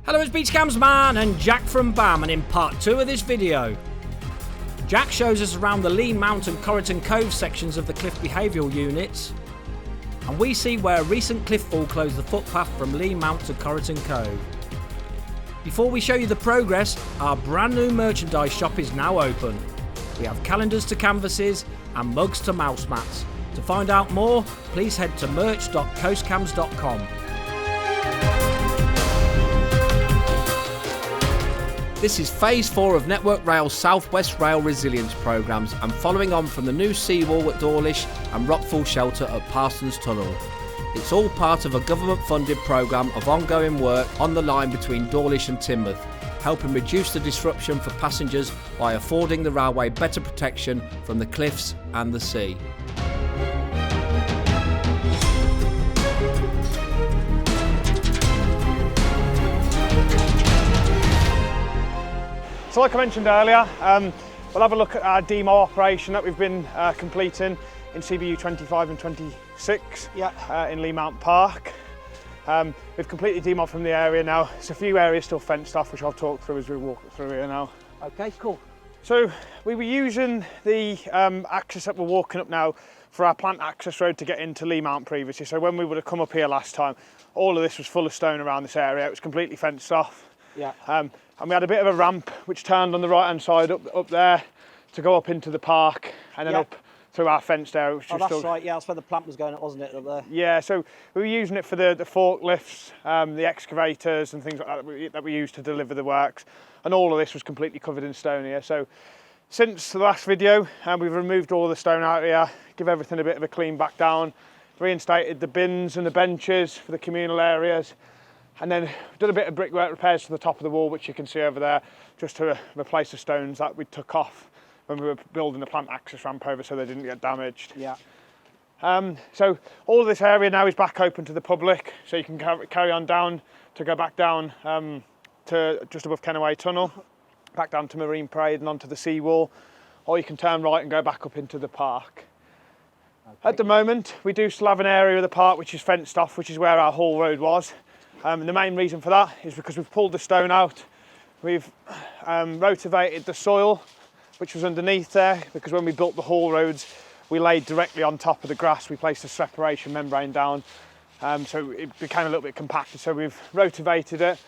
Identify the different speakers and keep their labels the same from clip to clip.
Speaker 1: Hello, it's Beachcams Man and Jack from BAM, and in part 2 of this video, Jack shows us around the Lee Mount and Corriton Cove sections of the cliff behavioural units, and we see where a recent cliff fall closed the footpath from Lee Mount to Corriton Cove. Before we show you the progress, our brand new merchandise shop is now open. We have calendars to canvases and mugs to mouse mats. To find out more, please head to merch.coastcams.com. This is Phase 4 of Network Rail's South West Rail Resilience programmes, and following on from the new seawall at Dawlish and Rockfall shelter at Parsons Tunnel. It's all part of a government-funded programme of ongoing work on the line between Dawlish and Teignmouth, helping reduce the disruption for passengers by affording the railway better protection from the cliffs and the sea.
Speaker 2: So like I mentioned earlier, we'll have a look at our demo operation that we've been completing in CBU 25 and 26 in Lee Mount Park. We've completely demobbed from the area now. There's a few areas still fenced off, which I'll talk through as we walk through here now.
Speaker 1: Okay, cool.
Speaker 2: So we were using the access that we're walking up now for our plant access road to get into Lee Mount previously. So when we would have come up here last time, all of this was full of stone around this area. It was completely fenced off.
Speaker 1: Yeah.
Speaker 2: And we had a bit of a ramp which turned on the right hand side up there to go up into the park and then up through our fenced area. Which
Speaker 3: that's right, yeah, that's where the plant was going up, wasn't it, up there?
Speaker 2: Yeah, so we were using it for the forklifts, the excavators and things like that we used to deliver the works, and all of this was completely covered in stone here. So since the last video, we've removed all the stone out here, give everything a bit of a clean back down, reinstated the bins and the benches for the communal areas, and then done a bit of brickwork repairs to the top of the wall, which you can see over there, just to replace the stones that we took off when we were building the plant access ramp over so they didn't get damaged.
Speaker 3: Yeah.
Speaker 2: So all of this area now is back open to the public, so you can carry on down to go back down to just above Kenaway Tunnel, back down to Marine Parade and onto the seawall, or you can turn right and go back up into the park. Okay. At the moment, we do still have an area of the park which is fenced off, which is where our haul road was. And the main reason for that is because we've pulled the stone out, we've rotivated the soil which was underneath there, because when we built the haul roads we laid directly on top of the grass. We placed a separation membrane down, so it became a little bit compacted, so we've rotivated it,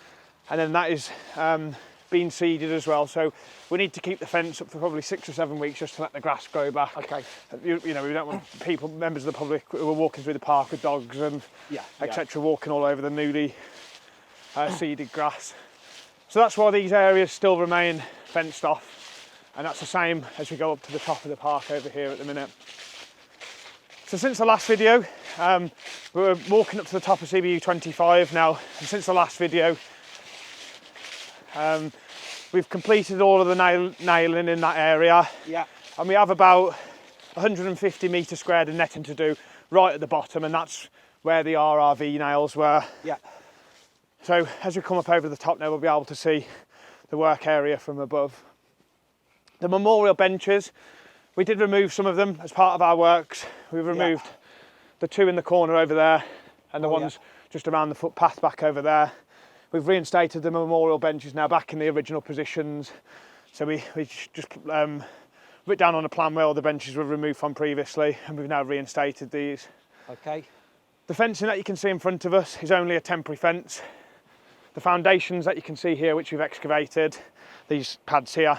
Speaker 2: and then that is been seeded as well, so we need to keep the fence up for probably 6 or 7 weeks just to let the grass grow back. Okay. You know, we don't want members of the public who are walking through the park with dogs and etc. walking all over the newly seeded grass. So that's why these areas still remain fenced off, and that's the same as we go up to the top of the park over here at the minute. So since the last video, we were walking up to the top of CBU 25 now, and since the last video, we've completed all of the nailing in that area, and we have about 150 metres squared of netting to do right at the bottom, and that's where the RRV nails were. So as we come up over the top now, we'll be able to see the work area from above. The memorial benches, we did remove some of them as part of our works. We've removed the 2 in the corner over there and the ones just around the footpath back over there. We've reinstated the memorial benches now back in the original positions. So we just writ down on a plan where all the benches were removed from previously, and we've now reinstated these. Okay. The fencing that you can see in front of us is only a temporary fence. The foundations that you can see here, which we've excavated, these pads here,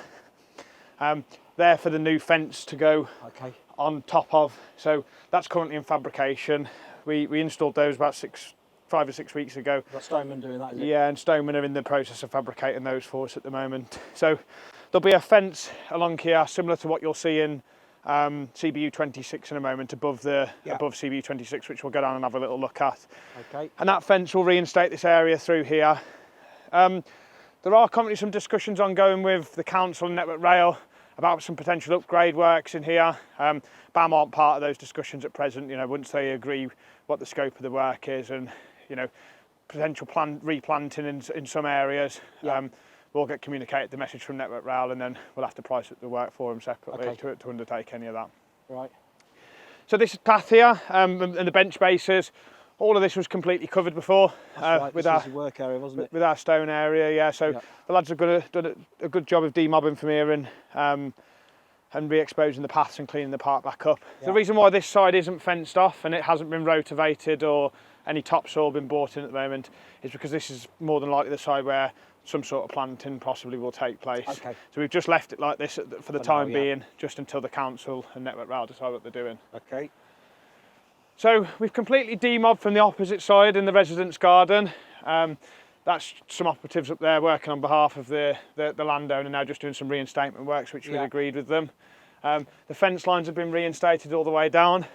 Speaker 2: they're for the new fence to go on top of. So that's currently in fabrication. We installed those about 5 or 6 weeks ago.
Speaker 3: Got Stoneman doing that, is it?
Speaker 2: Yeah, and Stoneman are in the process of fabricating those for us at the moment. So there'll be a fence along here similar to what you'll see in CBU 26 in a moment, above CBU 26, which we'll go down and have a little look at. Okay. And that fence will reinstate this area through here. There are currently some discussions ongoing with the council and Network Rail about some potential upgrade works in here. BAM aren't part of those discussions at present. You know, once they agree what the scope of the work is, and you know, potential replanting in some areas, we'll get communicated the message from Network Rail, and then we'll have to price the work for them separately to undertake any of that.
Speaker 3: Right.
Speaker 2: So this path here and the bench bases, all of this was completely covered before
Speaker 3: Right,
Speaker 2: with
Speaker 3: this
Speaker 2: our
Speaker 3: was your work area, wasn't it?
Speaker 2: with our stone area. Yeah, so the lads have done a good job of demobbing from here and re-exposing the paths and cleaning the park back up. The reason why this side isn't fenced off and it hasn't been rotivated or any topsoil been brought in at the moment is because this is more than likely the side where some sort of planting possibly will take place.
Speaker 3: Okay.
Speaker 2: So we've just left it like this for the time
Speaker 3: now,
Speaker 2: being, just until the council and Network Rail decide what they're doing.
Speaker 3: Okay.
Speaker 2: So we've completely demobbed from the opposite side in the residents' garden. That's some operatives up there working on behalf of the landowner now, just doing some reinstatement works, which we've agreed with them. The fence lines have been reinstated all the way down.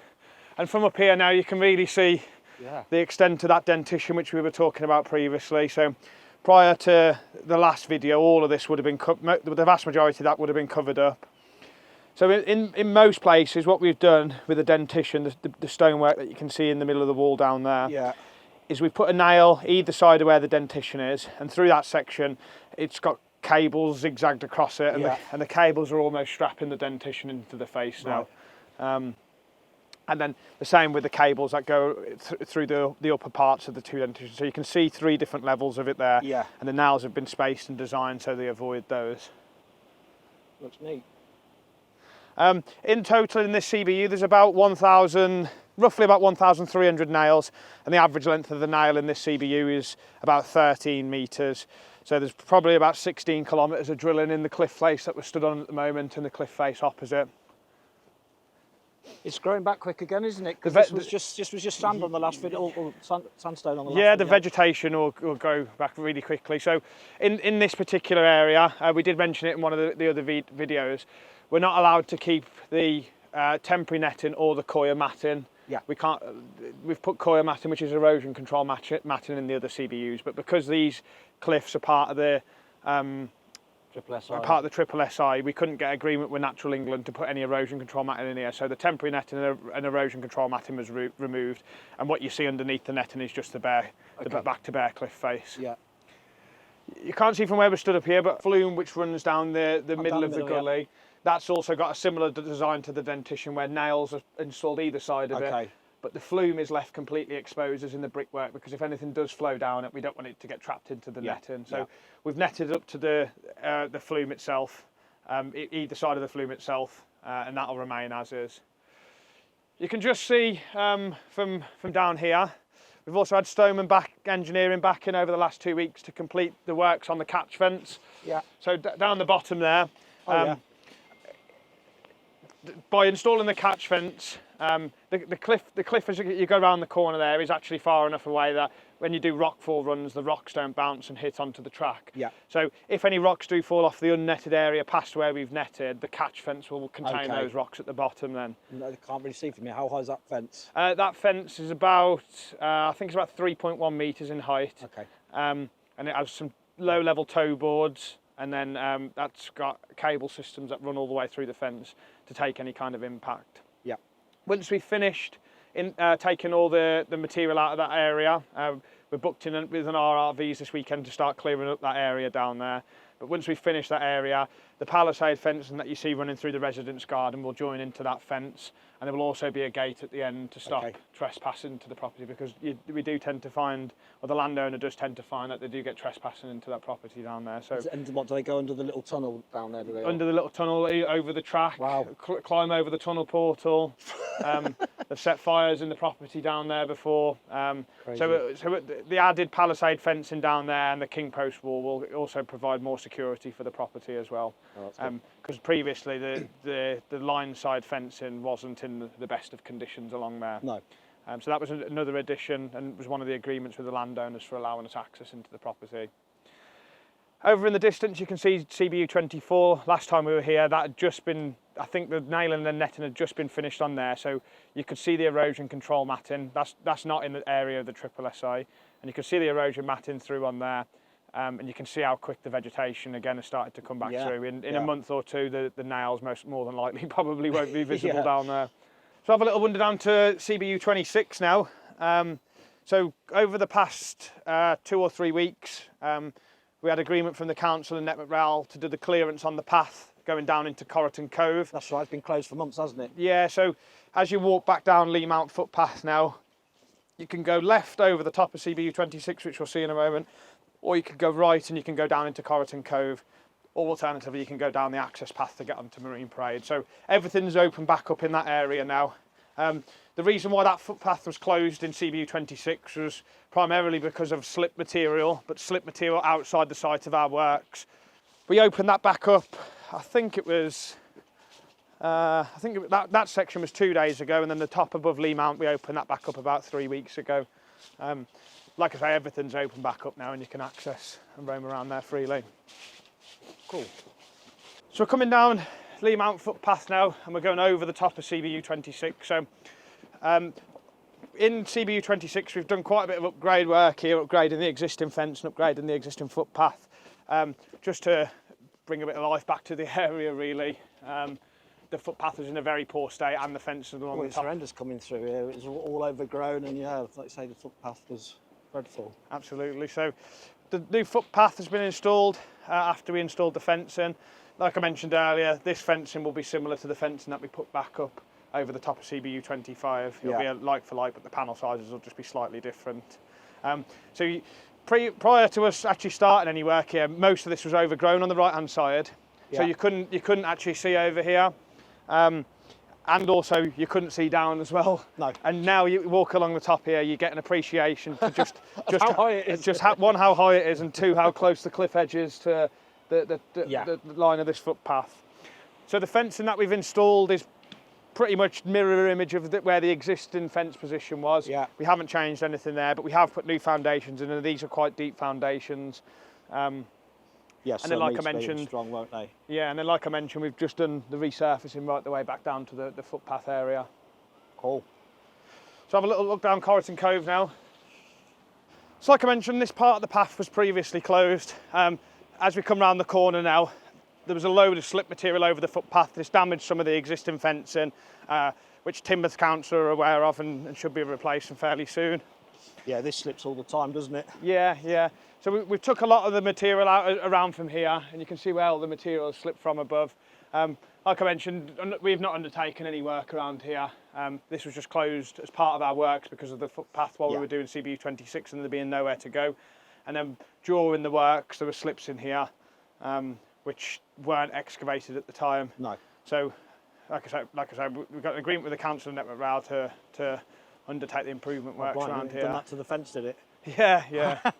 Speaker 2: And from up here now, you can really see the extent of that dentition, which we were talking about previously. So prior to the last video, all of this would have been, the vast majority of that would have been covered up. So in most places, what we've done with the dentition, the stonework that you can see in the middle of the wall down there, is we've put a nail either side of where the dentition is, and through that section, it's got cables zigzagged across it, and the cables are almost strapping the dentition into the face now. And then the same with the cables that go through the upper parts of the two dentitions. So you can see 3 different levels of it there, and the nails have been spaced and designed so they avoid those.
Speaker 3: Looks neat.
Speaker 2: In total in this CBU there's about roughly about 1,300 nails, and the average length of the nail in this CBU is about 13 metres. So there's probably about 16 kilometres of drilling in the cliff face that we're stood on at the moment and the cliff face opposite.
Speaker 3: It's growing back quick again, isn't it? Because this was just sand on the last video, or sandstone on the last video.
Speaker 2: Yeah, the vegetation will grow back really quickly. So in this particular area, we did mention it in one of the other videos, we're not allowed to keep the temporary netting or the coir matting. We can't. We've put coir matting, which is erosion control matting, in the other CBUs, but because these cliffs are part of the Triple SI, we couldn't get agreement with Natural England to put any erosion control matting in here. So the temporary netting and erosion control matting was removed, and what you see underneath the netting is just the back to bare cliff face. You can't see from where we stood up here, but flume which runs down the middle of the gully. That's also got a similar design to the dentition where nails are installed either side of it, but the flume is left completely exposed as in the brickwork, because if anything does flow down it, we don't want it to get trapped into the netting. So we've netted up to the flume itself, either side of the flume itself, and that'll remain as is. You can just see from down here, we've also had Stoneman engineering back in over the last 2 weeks to complete the works on the catch fence. So down the bottom there, by installing the catch fence, the cliff as you go around the corner there is actually far enough away that when you do rockfall runs, the rocks don't bounce and hit onto the track. So if any rocks do fall off the unnetted area past where we've netted, the catch fence will contain those rocks at the bottom then.
Speaker 3: No, I can't really see from here. How high is that fence?
Speaker 2: That fence is about, I think it's about 3.1 metres in height. And it has some low-level toe boards, and then that's got cable systems that run all the way through the fence to take any kind of impact. Once we've finished taking all the material out of that area, we're booked in with an RRVs this weekend to start clearing up that area down there. But once we finish that area, the palisade fencing that you see running through the residents' garden will join into that fence, and there will also be a gate at the end to stop trespassing into the property, because we do tend to find, or the landowner does tend to find, that they do get trespassing into that property down there. So,
Speaker 3: and what, do they go under the little tunnel down there? Do they?
Speaker 2: Under the little tunnel, over the track, climb over the tunnel portal. They've set fires in the property down there before. So the added palisade fencing down there and the king post wall will also provide more security for the property as well. Because previously the line side fencing wasn't in the best of conditions along there. So that was another addition, and was one of the agreements with the landowners for allowing us access into the property. Over in the distance you can see CBU 24. Last time we were here, that had just been, I think the nailing and netting had just been finished on there, so you could see the erosion control matting. That's not in the area of the Triple SI, and you can see the erosion matting through on there. And you can see how quick the vegetation again has started to come back through. In a month or two, the nails more than likely probably won't be visible down there. So have a little wander down to CBU 26 now. So over the past 2 or 3 weeks, we had agreement from the council and Network Rail to do the clearance on the path going down into Corriton Cove.
Speaker 3: That's right, it's been closed for months, hasn't it?
Speaker 2: Yeah, so as you walk back down Lee Mount footpath now, you can go left over the top of CBU 26, which we'll see in a moment, or you can go right and you can go down into Corriton Cove, or alternatively you can go down the access path to get onto Marine Parade. So everything's open back up in that area now. The reason why that footpath was closed in CBU 26 was primarily because of slip material, but slip material outside the site of our works. We opened that back up, I think it was, that section was 2 days ago, and then the top above Lee Mount, we opened that back up about 3 weeks ago. Like I say, everything's open back up now and you can access and roam around there freely. Cool. So we're coming down Lee Mount footpath now and we're going over the top of CBU 26. So in CBU 26 we've done quite a bit of upgrade work here, upgrading the existing fence and upgrading the existing footpath, just to bring a bit of life back to the area really. The footpath was in a very poor state and the fence along the top.
Speaker 3: It's horrendous coming through here. It was all overgrown and yeah, like you say, the footpath was dreadful.
Speaker 2: Absolutely. So the new footpath has been installed after we installed the fencing. Like I mentioned earlier, this fencing will be similar to the fencing that we put back up over the top of CBU 25. It'll be a like for like, but the panel sizes will just be slightly different. Prior to us actually starting any work here, most of this was overgrown on the right hand side, so you couldn't actually see over here. And also you couldn't see down as well. No. And now you walk along the top here, you get an appreciation for just
Speaker 3: how high it is.
Speaker 2: One, how high it is, and two, how close the cliff edge is to the line of this footpath. So the fencing that we've installed is pretty much mirror image of where the existing fence position was. Yeah. We haven't changed anything there, but we have put new foundations in, and these are quite deep foundations.
Speaker 3: Yes,
Speaker 2: and then like I mentioned,
Speaker 3: strong, won't they?
Speaker 2: Yeah, and then like I mentioned, we've just done the resurfacing right the way back down to the footpath area. Cool. So have a little look down Corriton Cove now. So like I mentioned, this part of the path was previously closed. As we come round the corner now, there was a load of slip material over the footpath. This damaged some of the existing fencing, which Teignmouth Council are aware of and should be replaced fairly soon.
Speaker 3: Yeah, this slips all the time, doesn't it?
Speaker 2: Yeah, yeah. So we took a lot of the material out around from here, and you can see where all the material has slipped from above. Like I mentioned, we've not undertaken any work around here. This was just closed as part of our works because of the footpath while we were doing CBU 26 and there being nowhere to go. And then during the works, there were slips in here, which weren't excavated at the time. No. So, like I said, we've got an agreement with the council and Network Rail to undertake the improvement works around here.
Speaker 3: Done that to the fence, did it?
Speaker 2: Yeah, yeah.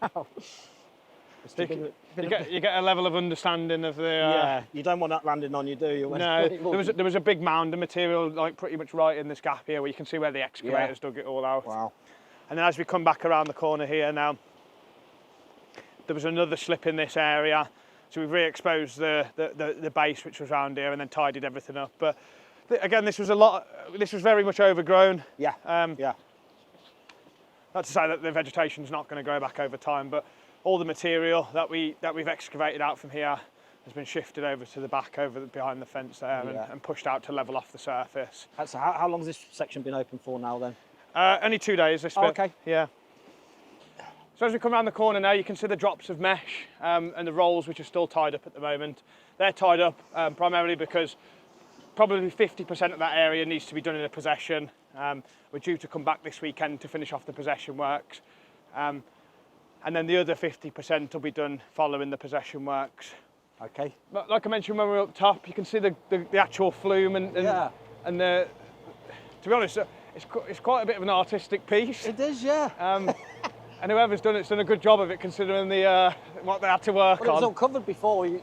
Speaker 2: You get a level of understanding of the.
Speaker 3: Yeah, you don't want that landing on you, do you?
Speaker 2: No, there was a big mound of material, like pretty much right in this gap here, where you can see where the excavators dug it all out. Wow. And then as we come back around the corner here now, there was another slip in this area, so we've re-exposed the base which was around here and then tidied everything up. But again, this was very much overgrown. Yeah. Yeah. Not to say that the vegetation's not going to grow back over time, but all the material that we've excavated out from here has been shifted over to the back, behind the fence there, and pushed out to level off the surface.
Speaker 3: So how long has this section been open for now then?
Speaker 2: Only 2 days this bit.
Speaker 3: Okay.
Speaker 2: Yeah. So as we come around the corner now, you can see the drops of mesh and the rolls which are still tied up at the moment. They're tied up primarily because probably 50% of that area needs to be done in a possession. We're due to come back this weekend to finish off the possession works. And then the other 50% will be done following the possession works. Okay. But like I mentioned when we were up top, you can see the actual flume and the. To be honest, it's quite a bit of an artistic piece.
Speaker 3: It is, yeah.
Speaker 2: And whoever's done it's done a good job of it considering what they had to work on.
Speaker 3: It was all covered before,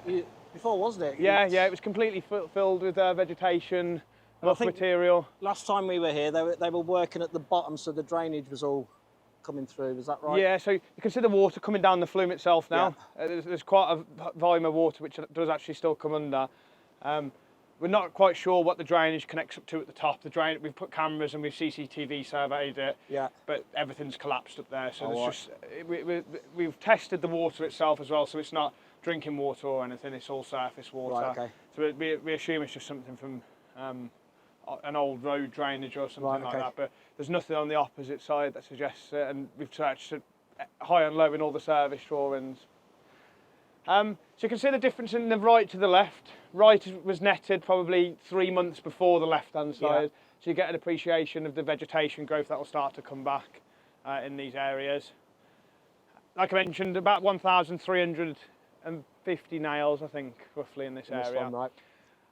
Speaker 3: wasn't it?
Speaker 2: Yeah, yeah. It was completely filled with vegetation, rough material.
Speaker 3: Last time we were here, they were working at the bottom, so the drainage was all coming through. Is that right?
Speaker 2: Yeah. So you can see the water coming down the flume itself now. Yeah. There's quite a volume of water which does actually still come under. We're not quite sure what the drainage connects up to at the top. We've put cameras and we've CCTV surveyed it. Yeah. But everything's collapsed up there. So we've tested the water itself as well. So it's not drinking water or anything. It's all surface water. Right, okay. So we assume it's just something from an old road drainage or something like that. But there's nothing on the opposite side that suggests it. And we've searched high and low in all the service drawings. So you can see the difference in the right to the left. Right was netted probably 3 months before the left-hand side, so you get an appreciation of the vegetation growth that will start to come back. in these areas. Like I mentioned, about 1,350 nails, I think, roughly in this area.
Speaker 3: One, right.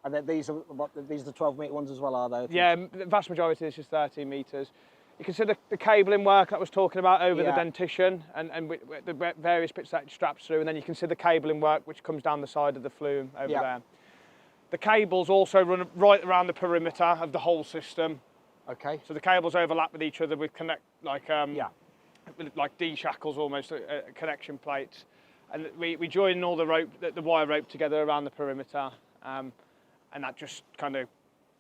Speaker 3: And then these are these are the 12-metre ones as well, are they?
Speaker 2: Yeah, the vast majority is just 13 metres. You consider the cabling work that I was talking about over the dentition and with the various bits that it straps through, and then you can see the cabling work which comes down the side of the flume over there. The cables also run right around the perimeter of the whole system.
Speaker 3: Okay.
Speaker 2: So the cables overlap with each other with like D-shackles almost, connection plates. And we join all the wire rope together around the perimeter, and that just kind of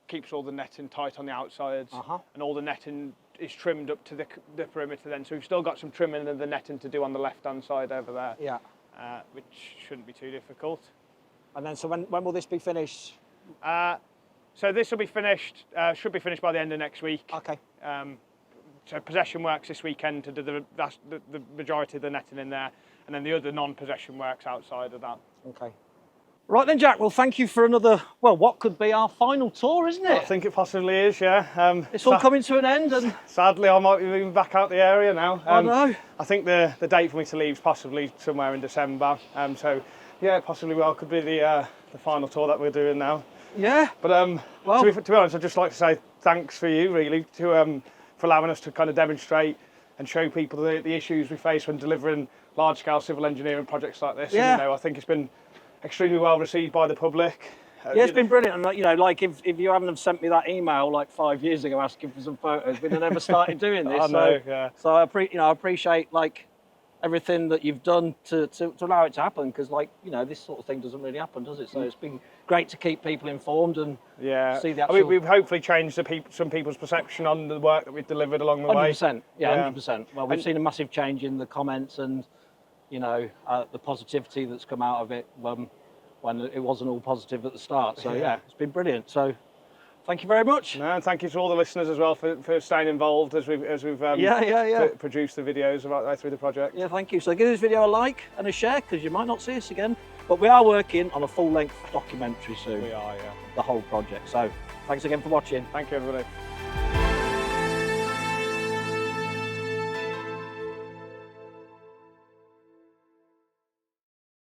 Speaker 2: keeps all the netting tight on the outsides, and all the netting is trimmed up to the perimeter then. So we've still got some trimming of the netting to do on the left-hand side over there, which shouldn't be too difficult.
Speaker 3: And then, so when will this be finished?
Speaker 2: So this will be finished, should be finished by the end of next week.
Speaker 3: Okay.
Speaker 2: So possession works this weekend to do the majority of the netting in there, and then the other non-possession works outside of that.
Speaker 3: Okay. Right then, Jack, well, thank you for another, well, what could be our final tour, isn't it?
Speaker 2: I think it possibly is, yeah.
Speaker 3: It's all coming to an end. And
Speaker 2: sadly, I might be moving back out the area now.
Speaker 3: I know.
Speaker 2: I think the date for me to leave is possibly somewhere in December. So, yeah, possibly could be the final tour that we're doing now.
Speaker 3: Yeah.
Speaker 2: But
Speaker 3: well,
Speaker 2: to be honest, I'd just like to say thanks for you, really, for allowing us to kind of demonstrate and show people the issues we face when delivering large-scale civil engineering projects like this.
Speaker 3: Yeah.
Speaker 2: And, I think it's been extremely well received by the public.
Speaker 3: Yeah, it's been brilliant. And like if you hadn't have sent me that email like 5 years ago asking for some photos, we'd have never started doing this.
Speaker 2: I know, yeah.
Speaker 3: So I appreciate like everything that you've done to allow it to happen, because this sort of thing doesn't really happen, does it? So it's been great to keep people informed and see the actual...
Speaker 2: we've hopefully changed some people's perception on the work that we've delivered along the way.
Speaker 3: 100%, yeah, 100%. Well, we've seen a massive change in the comments and the positivity that's come out of it when it wasn't all positive at the start. So yeah, it's been brilliant. So thank you very much.
Speaker 2: No, and thank you to all the listeners as well for staying involved as we've produced the videos right through the project.
Speaker 3: Yeah, thank you. So give this video a like and a share, because you might not see us again. But we are working on a full-length documentary soon.
Speaker 2: We are, yeah.
Speaker 3: The whole project. So thanks again for watching.
Speaker 2: Thank you, everybody.